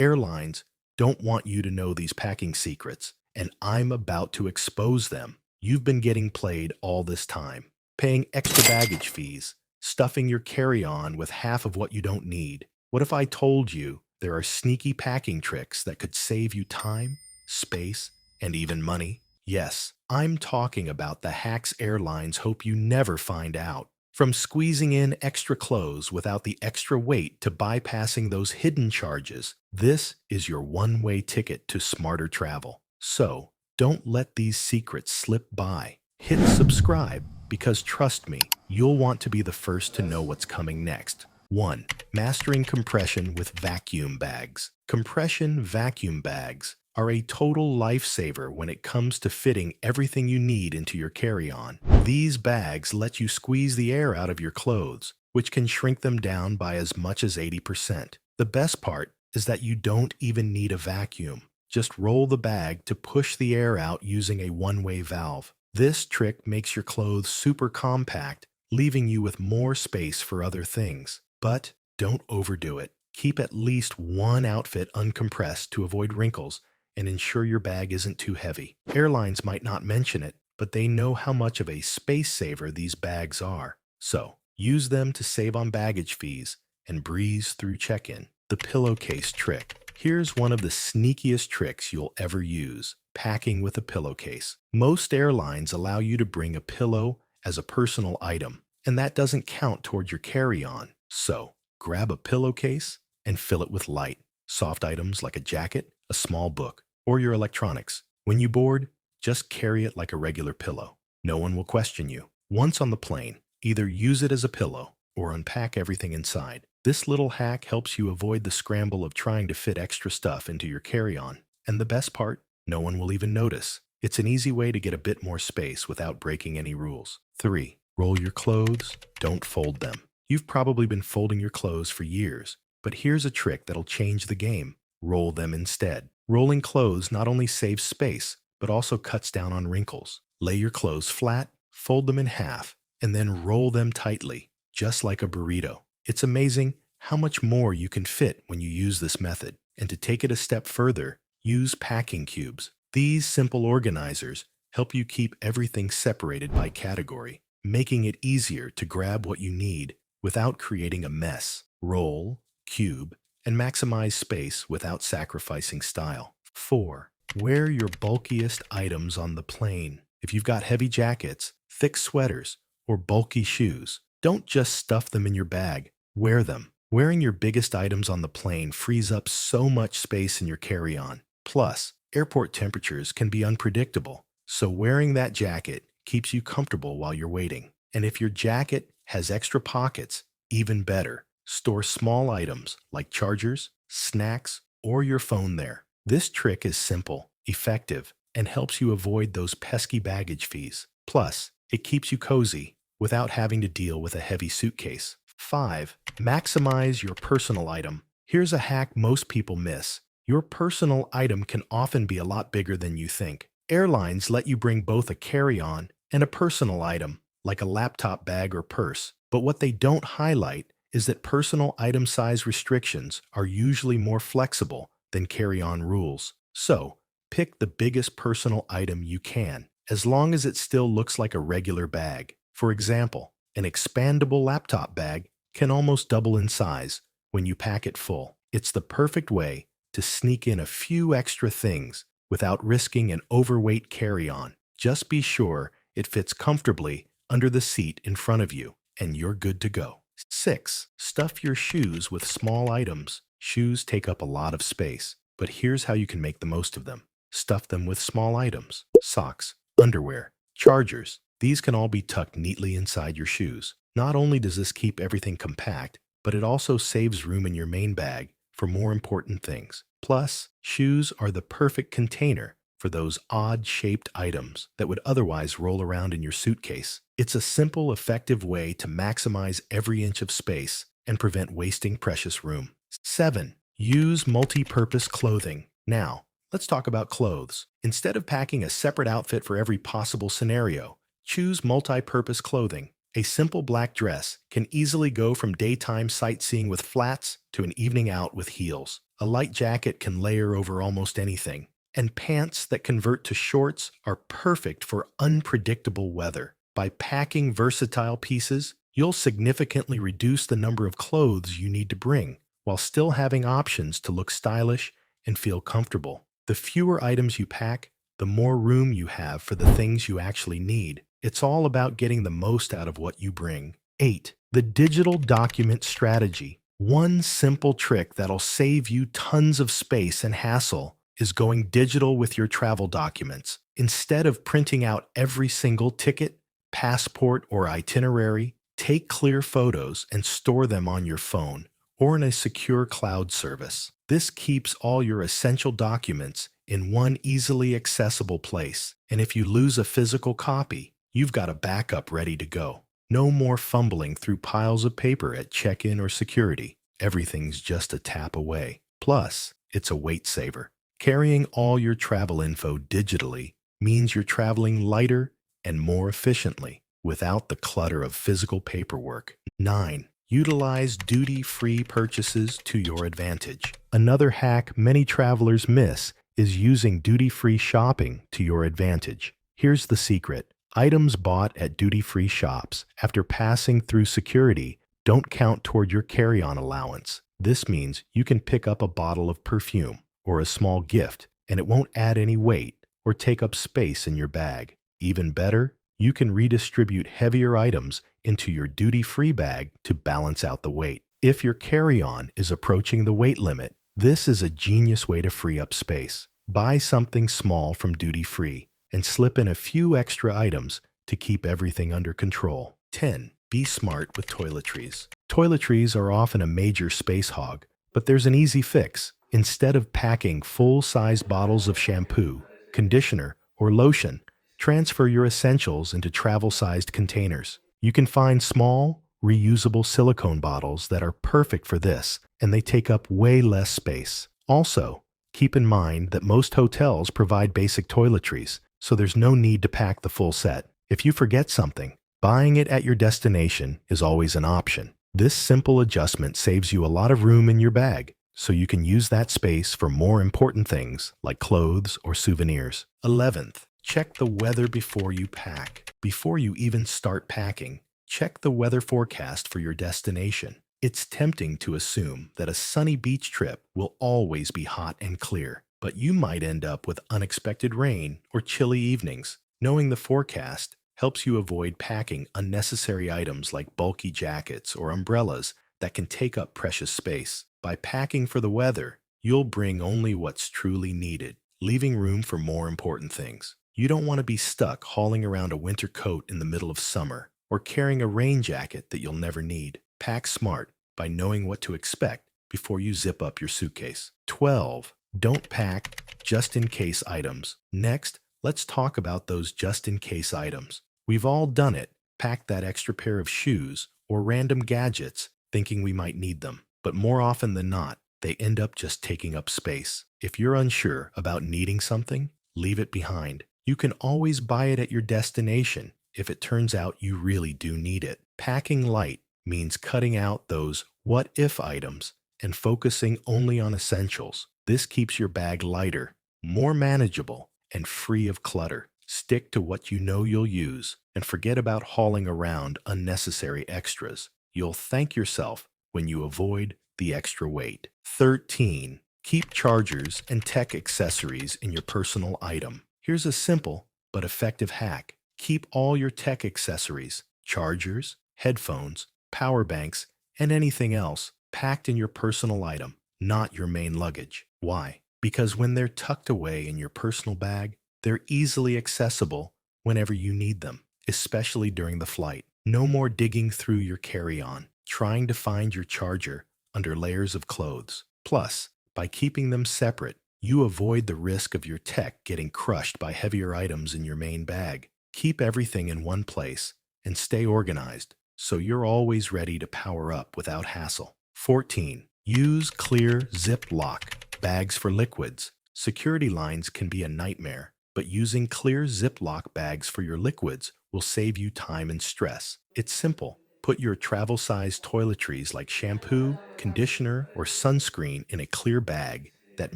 Airlines don't want you to know these packing secrets, and I'm about to expose them. You've been getting played all this time, paying extra baggage fees, stuffing your carry-on with half of what you don't need. What if I told you there are sneaky packing tricks that could save you time, space, and even money? Yes, I'm talking about the hacks airlines hope you never find out. From squeezing in extra clothes without the extra weight to bypassing those hidden charges, this is your one-way ticket to smarter travel. So, don't let these secrets slip by. Hit subscribe because trust me, you'll want to be the first to know what's coming next. 1. Mastering compression with vacuum bags. Compression vacuum bags are a total lifesaver when it comes to fitting everything you need into your carry-on. These bags let you squeeze the air out of your clothes, which can shrink them down by as much as 80%. The best part is that you don't even need a vacuum. Just roll the bag to push the air out using a one-way valve. This trick makes your clothes super compact, leaving you with more space for other things. But don't overdo it. Keep at least one outfit uncompressed to avoid wrinkles and ensure your bag isn't too heavy. Airlines might not mention it, but they know how much of a space saver these bags are. So, use them to save on baggage fees and breeze through check-in. The pillowcase trick. Here's one of the sneakiest tricks you'll ever use: packing with a pillowcase. Most airlines allow you to bring a pillow as a personal item, and that doesn't count toward your carry-on. So, grab a pillowcase and fill it with light, soft items like a jacket, a small book, or your electronics. When you board, just carry it like a regular pillow. No one will question you. Once on the plane, either use it as a pillow or unpack everything inside. This little hack helps you avoid the scramble of trying to fit extra stuff into your carry-on. And the best part, no one will even notice. It's an easy way to get a bit more space without breaking any rules. 3. Roll your clothes, don't fold them. You've probably been folding your clothes for years, but here's a trick that'll change the game. Roll them instead. Rolling clothes not only saves space, but also cuts down on wrinkles. Lay your clothes flat, fold them in half, and then roll them tightly, just like a burrito. It's amazing how much more you can fit when you use this method. And to take it a step further, use packing cubes. These simple organizers help you keep everything separated by category, making it easier to grab what you need without creating a mess. Roll, cube, and maximize space without sacrificing style. 4. Wear your bulkiest items on the plane. If you've got heavy jackets, thick sweaters, or bulky shoes, don't just stuff them in your bag. Wear them. Wearing your biggest items on the plane frees up so much space in your carry-on. Plus, airport temperatures can be unpredictable, so wearing that jacket keeps you comfortable while you're waiting. And if your jacket has extra pockets, even better. Store small items like chargers, snacks, or your phone there. This trick is simple, effective, and helps you avoid those pesky baggage fees. Plus, it keeps you cozy without having to deal with a heavy suitcase. 5. Maximize your personal item. Here's a hack most people miss. Your personal item can often be a lot bigger than you think. Airlines let you bring both a carry-on and a personal item, like a laptop bag or purse. But what they don't highlight is that personal item size restrictions are usually more flexible than carry-on rules. So, pick the biggest personal item you can, as long as it still looks like a regular bag. For example, an expandable laptop bag can almost double in size when you pack it full. It's the perfect way to sneak in a few extra things without risking an overweight carry-on. Just be sure it fits comfortably under the seat in front of you, and you're good to go. 6. Stuff your shoes with small items. Shoes take up a lot of space, but here's how you can make the most of them. Stuff them with small items: socks, underwear, chargers. These can all be tucked neatly inside your shoes. Not only does this keep everything compact, but it also saves room in your main bag for more important things. Plus, shoes are the perfect container for those odd-shaped items that would otherwise roll around in your suitcase. It's a simple, effective way to maximize every inch of space and prevent wasting precious room. 7. Use multi-purpose clothing. Now, let's talk about clothes. Instead of packing a separate outfit for every possible scenario, choose multi-purpose clothing. A simple black dress can easily go from daytime sightseeing with flats to an evening out with heels. A light jacket can layer over almost anything. And pants that convert to shorts are perfect for unpredictable weather. By packing versatile pieces, you'll significantly reduce the number of clothes you need to bring, while still having options to look stylish and feel comfortable. The fewer items you pack, the more room you have for the things you actually need. It's all about getting the most out of what you bring. 8. The digital document strategy. One simple trick that'll save you tons of space and hassle is going digital with your travel documents. Instead of printing out every single ticket, passport, or itinerary, take clear photos and store them on your phone or in a secure cloud service. This keeps all your essential documents in one easily accessible place. And if you lose a physical copy, you've got a backup ready to go. No more fumbling through piles of paper at check-in or security. Everything's just a tap away. Plus, it's a weight saver. Carrying all your travel info digitally means you're traveling lighter and more efficiently without the clutter of physical paperwork. 9. Utilize duty-free purchases to your advantage. Another hack many travelers miss is using duty-free shopping to your advantage. Here's the secret. Items bought at duty-free shops after passing through security don't count toward your carry-on allowance. This means you can pick up a bottle of perfume or a small gift, and it won't add any weight or take up space in your bag. Even better, you can redistribute heavier items into your duty-free bag to balance out the weight. If your carry-on is approaching the weight limit, this is a genius way to free up space. Buy something small from duty-free and slip in a few extra items to keep everything under control. 10. Be smart with toiletries. Toiletries are often a major space hog, but there's an easy fix. Instead of packing full-size bottles of shampoo, conditioner, or lotion, transfer your essentials into travel-sized containers. You can find small, reusable silicone bottles that are perfect for this, and they take up way less space. Also, keep in mind that most hotels provide basic toiletries, so there's no need to pack the full set. If you forget something, buying it at your destination is always an option. This simple adjustment saves you a lot of room in your bag, so you can use that space for more important things like clothes or souvenirs. 11th, check the weather before you pack. Before you even start packing, check the weather forecast for your destination. It's tempting to assume that a sunny beach trip will always be hot and clear, but you might end up with unexpected rain or chilly evenings. Knowing the forecast helps you avoid packing unnecessary items like bulky jackets or umbrellas that can take up precious space. By packing for the weather, you'll bring only what's truly needed, leaving room for more important things. You don't want to be stuck hauling around a winter coat in the middle of summer or carrying a rain jacket that you'll never need. Pack smart by knowing what to expect before you zip up your suitcase. 12. Don't pack just-in-case items. Next, let's talk about those just-in-case items. We've all done it. Pack that extra pair of shoes or random gadgets thinking we might need them. But more often than not, they end up just taking up space. If you're unsure about needing something, leave it behind. You can always buy it at your destination if it turns out you really do need it. Packing light means cutting out those what-if items and focusing only on essentials. This keeps your bag lighter, more manageable, and free of clutter. Stick to what you know you'll use and forget about hauling around unnecessary extras. You'll thank yourself when you avoid the extra weight. 13. Keep chargers and tech accessories in your personal item. Here's a simple but effective hack. Keep all your tech accessories, chargers, headphones, power banks, and anything else packed in your personal item, not your main luggage. Why? Because when they're tucked away in your personal bag, they're easily accessible whenever you need them, especially during the flight. No more digging through your carry-on, trying to find your charger under layers of clothes. Plus, by keeping them separate, you avoid the risk of your tech getting crushed by heavier items in your main bag. Keep everything in one place and stay organized so you're always ready to power up without hassle. 14. Use clear Ziploc bags for liquids. Security lines can be a nightmare, but using clear Ziploc bags for your liquids will save you time and stress. It's simple. Put your travel-sized toiletries like shampoo, conditioner, or sunscreen in a clear bag that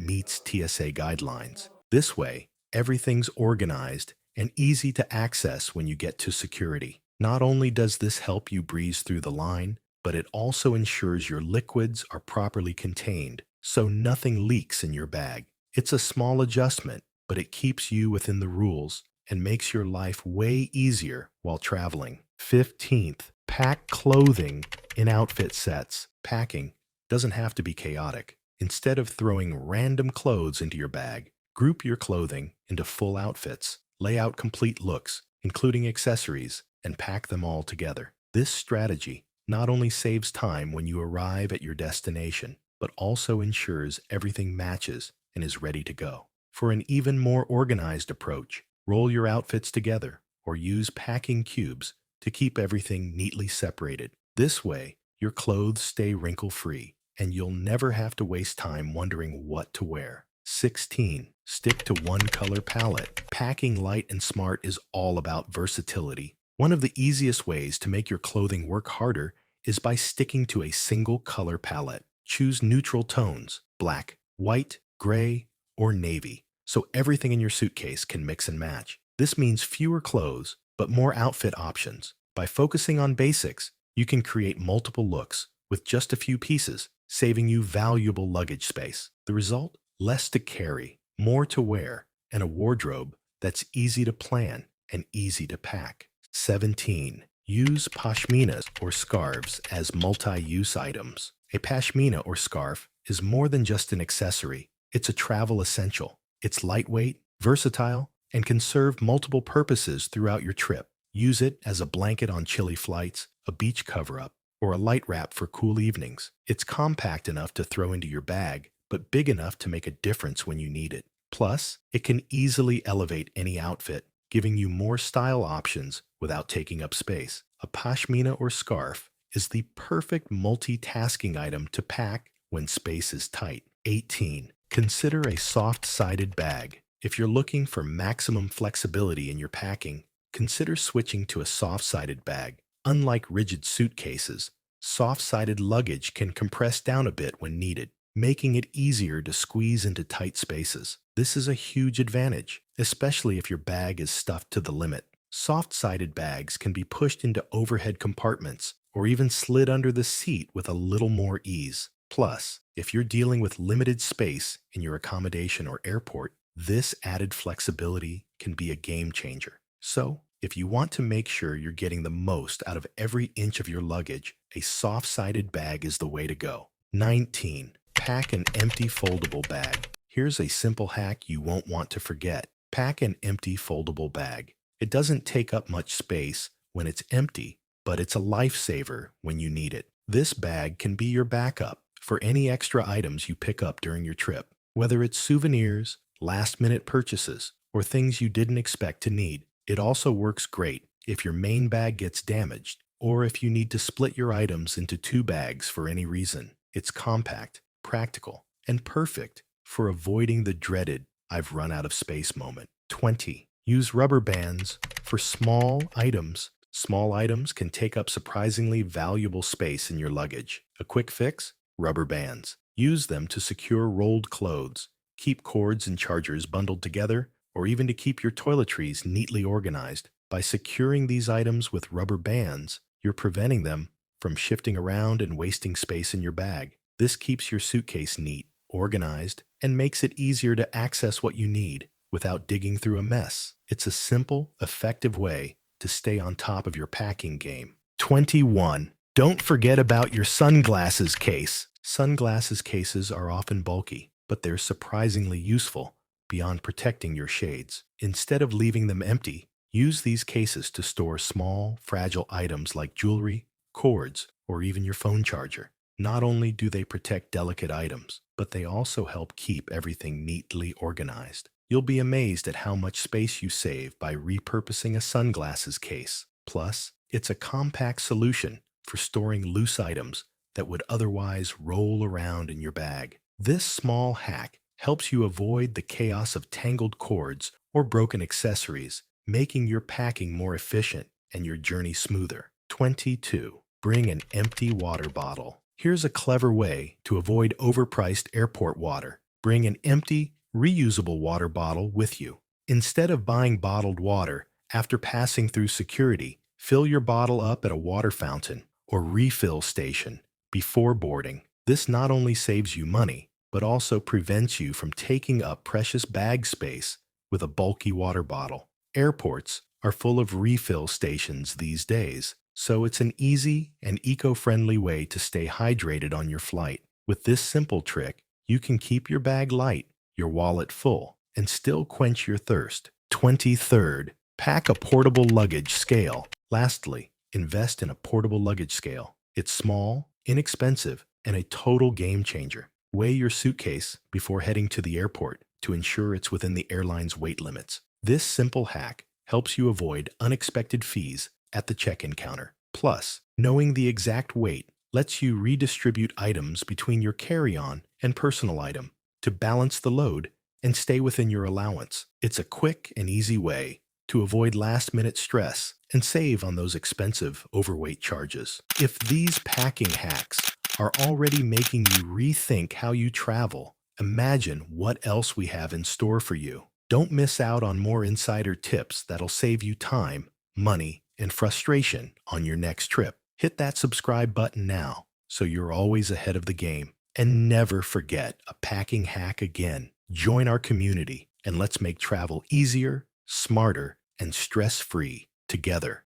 meets TSA guidelines. This way, everything's organized and easy to access when you get to security. Not only does this help you breeze through the line, but it also ensures your liquids are properly contained so nothing leaks in your bag. It's a small adjustment, but it keeps you within the rules and makes your life way easier while traveling. 15th, pack clothing in outfit sets. Packing doesn't have to be chaotic. Instead of throwing random clothes into your bag, group your clothing into full outfits. Lay out complete looks, including accessories, and pack them all together. This strategy not only saves time when you arrive at your destination, but also ensures everything matches and is ready to go. For an even more organized approach, roll your outfits together or use packing cubes to keep everything neatly separated. This way, your clothes stay wrinkle-free and you'll never have to waste time wondering what to wear. 16. Stick to one color palette. Packing light and smart is all about versatility. One of the easiest ways to make your clothing work harder is by sticking to a single color palette. Choose neutral tones, black, white, gray, or navy, so everything in your suitcase can mix and match. This means fewer clothes, but more outfit options. By focusing on basics, you can create multiple looks with just a few pieces, saving you valuable luggage space. The result? Less to carry, more to wear, and a wardrobe that's easy to plan and easy to pack. 17. Use pashminas or scarves as multi-use items. A pashmina or scarf is more than just an accessory. It's a travel essential. It's lightweight, versatile, and can serve multiple purposes throughout your trip. Use it as a blanket on chilly flights, a beach cover-up, or a light wrap for cool evenings. It's compact enough to throw into your bag, but big enough to make a difference when you need it. Plus, it can easily elevate any outfit, giving you more style options without taking up space. A pashmina or scarf is the perfect multitasking item to pack when space is tight. 18. Consider a soft-sided bag. If you're looking for maximum flexibility in your packing, consider switching to a soft-sided bag. Unlike rigid suitcases, soft-sided luggage can compress down a bit when needed, making it easier to squeeze into tight spaces. This is a huge advantage, especially if your bag is stuffed to the limit. Soft-sided bags can be pushed into overhead compartments or even slid under the seat with a little more ease. Plus, if you're dealing with limited space in your accommodation or airport, this added flexibility can be a game changer. So, if you want to make sure you're getting the most out of every inch of your luggage, a soft-sided bag is the way to go. 19. Pack an empty foldable bag. Here's a simple hack you won't want to forget. Pack an empty foldable bag. It doesn't take up much space when it's empty, but it's a lifesaver when you need it. This bag can be your backup for any extra items you pick up during your trip, whether it's souvenirs, last-minute purchases, or things you didn't expect to need. It also works great if your main bag gets damaged, or if you need to split your items into two bags for any reason. It's compact, practical, and perfect for avoiding the dreaded "I've run out of space" moment. 20. Use rubber bands for small items. Small items can take up surprisingly valuable space in your luggage. A quick fix? Rubber bands. Use them to secure rolled clothes, keep cords and chargers bundled together, or even to keep your toiletries neatly organized. By securing these items with rubber bands, you're preventing them from shifting around and wasting space in your bag. This keeps your suitcase neat, organized, and makes it easier to access what you need without digging through a mess. It's a simple, effective way to stay on top of your packing game. 21. Don't forget about your sunglasses case. Sunglasses cases are often bulky, but they're surprisingly useful beyond protecting your shades. Instead of leaving them empty, use these cases to store small, fragile items like jewelry, cords, or even your phone charger. Not only do they protect delicate items, but they also help keep everything neatly organized. You'll be amazed at how much space you save by repurposing a sunglasses case. Plus, it's a compact solution for storing loose items that would otherwise roll around in your bag. This small hack helps you avoid the chaos of tangled cords or broken accessories, making your packing more efficient and your journey smoother. 22. Bring an empty water bottle. Here's a clever way to avoid overpriced airport water. Bring an empty, reusable water bottle with you. Instead of buying bottled water, after passing through security, fill your bottle up at a water fountain or refill station before boarding. This not only saves you money, but also prevents you from taking up precious bag space with a bulky water bottle. Airports are full of refill stations these days, so it's an easy and eco-friendly way to stay hydrated on your flight. With this simple trick, you can keep your bag light, your wallet full, and still quench your thirst. 23rd, pack a portable luggage scale. Lastly, invest in a portable luggage scale. It's small, inexpensive, and a total game changer. Weigh your suitcase before heading to the airport to ensure it's within the airline's weight limits. This simple hack helps you avoid unexpected fees at the check-in counter. Plus, knowing the exact weight lets you redistribute items between your carry-on and personal item to balance the load and stay within your allowance. It's a quick and easy way to avoid last-minute stress and save on those expensive overweight charges. If these packing hacks are already making you rethink how you travel, imagine what else we have in store for you. Don't miss out on more insider tips that'll save you time, money, and frustration on your next trip. Hit that subscribe button now so you're always ahead of the game. And never forget a packing hack again. Join our community and let's make travel easier, smarter, and stress-free together.